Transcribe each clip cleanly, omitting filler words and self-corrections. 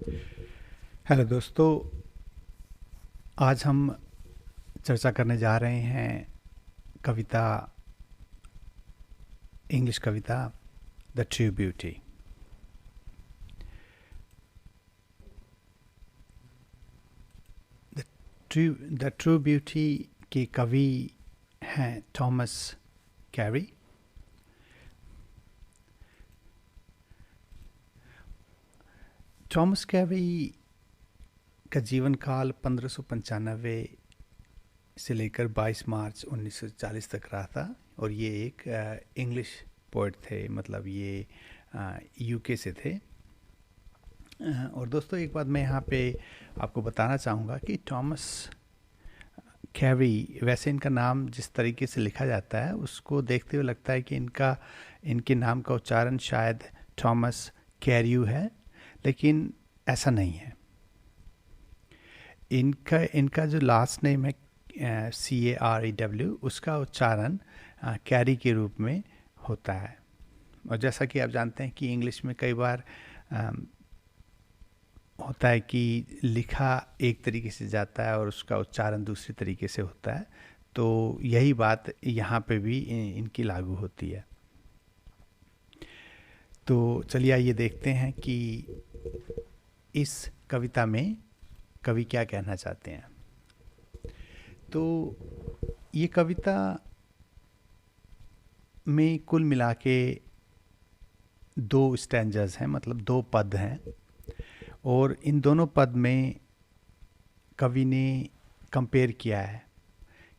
Hello दोस्तों, आज हम चर्चा करने जा रहे हैं कविता, इंग्लिश कविता the true beauty. The true beauty के कवि हैं थॉमस कैरी। थॉमस कैरी का जीवन काल 1595 से लेकर 22 मार्च 1940 तक रहा था, और ये एक इंग्लिश पोइट थे, मतलब ये यूके से थे। और दोस्तों, एक बात मैं यहाँ पे आपको बताना चाहूँगा कि थॉमस कैरी, वैसे इनका नाम जिस तरीके से लिखा जाता है उसको देखते हुए लगता है कि इनके नाम का उच्चारण शायद थॉमस कैरियू है, लेकिन ऐसा नहीं है। इनका जो लास्ट नेम है CAREW, उसका उच्चारण कैरी के रूप में होता है। और जैसा कि आप जानते हैं कि इंग्लिश में कई बार होता है कि लिखा एक तरीके से जाता है और उसका उच्चारण दूसरी तरीके से होता है, तो यही बात यहाँ पे भी इनकी लागू होती है। तो चलिए आइए देखते हैं कि इस कविता में कवि क्या कहना चाहते हैं। तो ये कविता में कुल मिला के 2 स्टैंजर्स हैं, मतलब 2 पद हैं, और इन दोनों पद में कवि ने कंपेयर किया है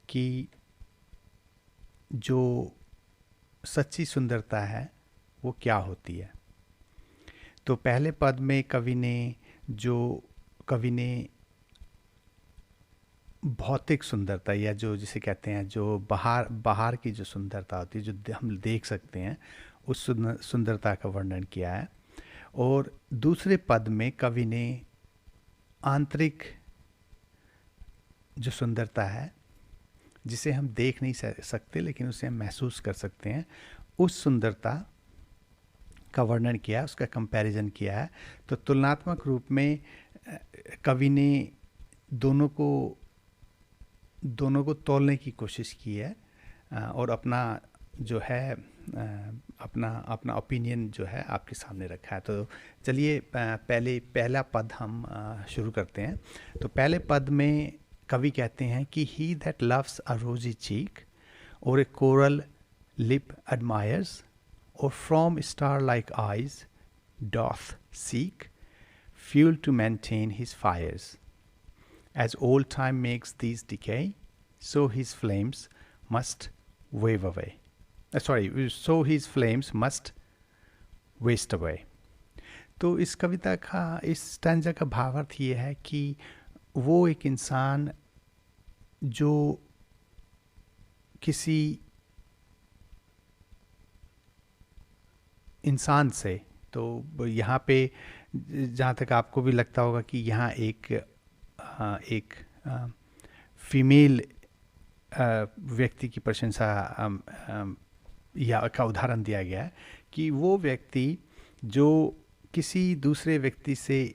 कि जो सच्ची सुंदरता है वो क्या होती है। तो पहले पद में कवि ने भौतिक सुंदरता, या जो जिसे कहते हैं जो बाहर की जो सुंदरता होती है, जो हम देख सकते हैं, उस सुंदरता का वर्णन किया है। और दूसरे पद में कवि ने आंतरिक जो सुंदरता है, जिसे हम देख नहीं सकते लेकिन उसे हम महसूस कर सकते हैं, उस सुंदरता का वर्णन किया है, उसका कंपैरिजन किया है। तो तुलनात्मक रूप में कवि ने दोनों को तौलने की कोशिश की है, और अपना जो है अपना ओपिनियन जो है आपके सामने रखा है। तो चलिए पहला पद हम शुरू करते हैं। तो पहले पद में कवि कहते हैं कि ही that loves a rosy cheek और a coral lip admires or from star-like eyes doth seek fuel to maintain his fires. As old time makes these decay, so his flames must wave away. So his flames must waste away. तो इस कविता का, इस stanza का भावार्थ ये है कि वो एक इंसान जो किसी इंसान से, तो यहाँ पे जहाँ तक आपको भी लगता होगा कि यहाँ एक फीमेल व्यक्ति की प्रशंसा या का उदाहरण दिया गया है कि वो व्यक्ति जो किसी दूसरे व्यक्ति से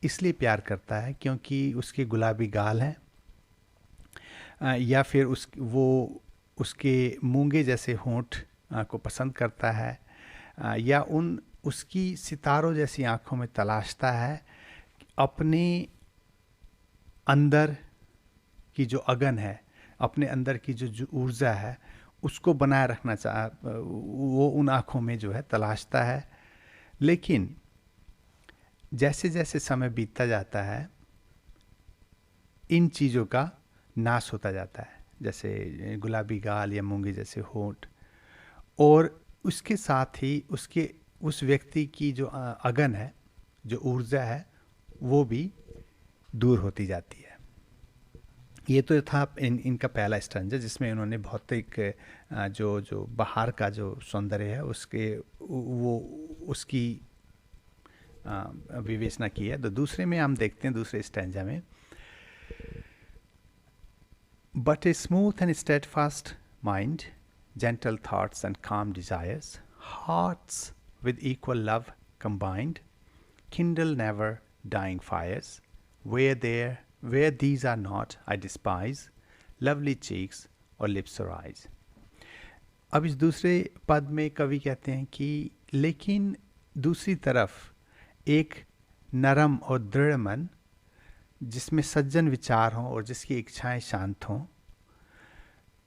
इसलिए प्यार करता है क्योंकि उसके गुलाबी गाल हैं, या फिर वो उसके मूंगे जैसे होंठ को पसंद करता है, या उसकी सितारों जैसी आंखों में तलाशता है अपने अंदर की जो अगन है, अपने अंदर की जो ऊर्जा है, उसको बनाए रखना वो उन आंखों में जो है तलाशता है। लेकिन जैसे जैसे समय बीतता जाता है, इन चीज़ों का नाश होता जाता है, जैसे गुलाबी गाल या मूंगे जैसे होंठ, और उसके साथ ही उस व्यक्ति की जो अगन है, जो ऊर्जा है, वो भी दूर होती जाती है। ये तो था इनका पहला स्टैंजा, जिसमें उन्होंने भौतिक जो बाहर का जो सौंदर्य है उसकी विवेचना की है। तो दूसरे में हम देखते हैं, दूसरे स्टैंजा में, but a smooth and steadfast mind, gentle thoughts and calm desires, hearts with equal love combined, kindle never dying fires. Where these are not, I despise lovely cheeks or lips or eyes. अब इस दूसरे पद में कवि कहते हैं कि लेकिन दूसरी तरफ एक नरम और दृढ़ मन, जिसमें सज्जन विचार हों और जिसकी इच्छाएं शांत हों,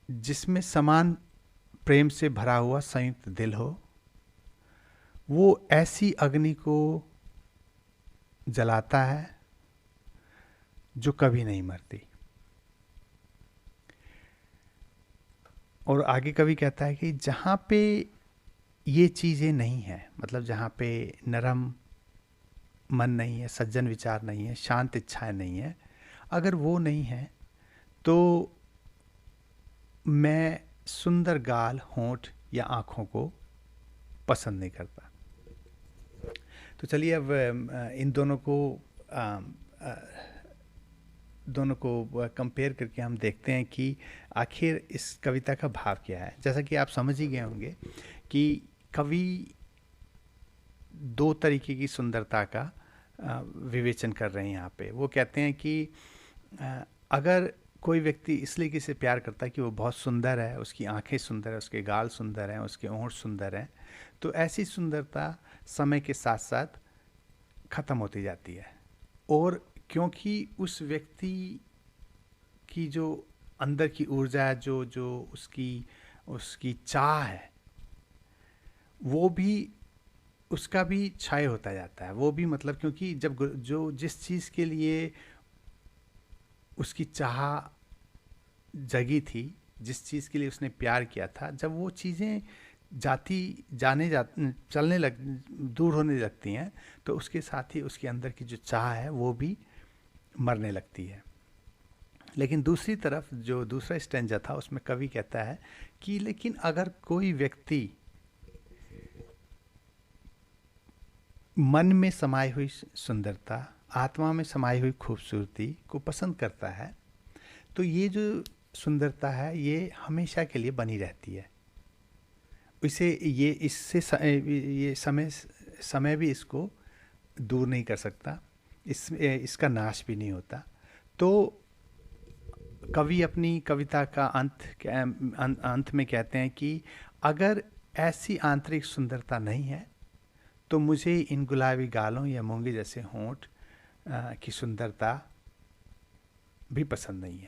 जिसमें समान प्रेम से भरा हुआ संयुक्त दिल हो, वो ऐसी अग्नि को जलाता है जो कभी नहीं मरती। और आगे कवि कहता है कि जहाँ पे ये चीज़ें नहीं हैं, मतलब जहाँ पे नरम मन नहीं है, सज्जन विचार नहीं है, शांत इच्छाएं नहीं है, अगर वो नहीं है तो मैं सुंदर गाल, होंठ या आँखों को पसंद नहीं करता। तो चलिए अब इन दोनों को कंपेयर करके हम देखते हैं कि आखिर इस कविता का भाव क्या है। जैसा कि आप समझ ही गए होंगे कि कवि दो तरीके की सुंदरता का विवेचन कर रहे हैं यहाँ पे। वो कहते हैं कि अगर कोई व्यक्ति इसलिए किसी से प्यार करता है कि वो बहुत सुंदर है, उसकी आंखें सुंदर है, उसके गाल सुंदर हैं, उसके होंठ सुंदर हैं, तो ऐसी सुंदरता समय के साथ साथ ख़त्म होती जाती है। और क्योंकि उस व्यक्ति की जो अंदर की ऊर्जा है, जो उसकी चाह है, वो भी, उसका भी क्षय होता जाता है। वो भी मतलब क्योंकि जब जो जिस चीज़ के लिए उसकी चाह जगी थी, जिस चीज़ के लिए उसने प्यार किया था, जब वो चीज़ें दूर होने लगती हैं, तो उसके साथ ही उसके अंदर की जो चाह है वो भी मरने लगती है। लेकिन दूसरी तरफ जो दूसरा स्टैंजा था, उसमें कवि कहता है कि लेकिन अगर कोई व्यक्ति मन में समाई हुई सुंदरता, आत्मा में समाई हुई खूबसूरती को पसंद करता है, तो ये जो सुंदरता है ये हमेशा के लिए बनी रहती है। ये समय भी इसको दूर नहीं कर सकता, इसका नाश भी नहीं होता। तो कवि अपनी कविता का अंत में कहते हैं कि अगर ऐसी आंतरिक सुंदरता नहीं है तो मुझे इन गुलाबी गालों या मूंगे जैसे होंठ की सुंदरता भी पसंद नहीं है।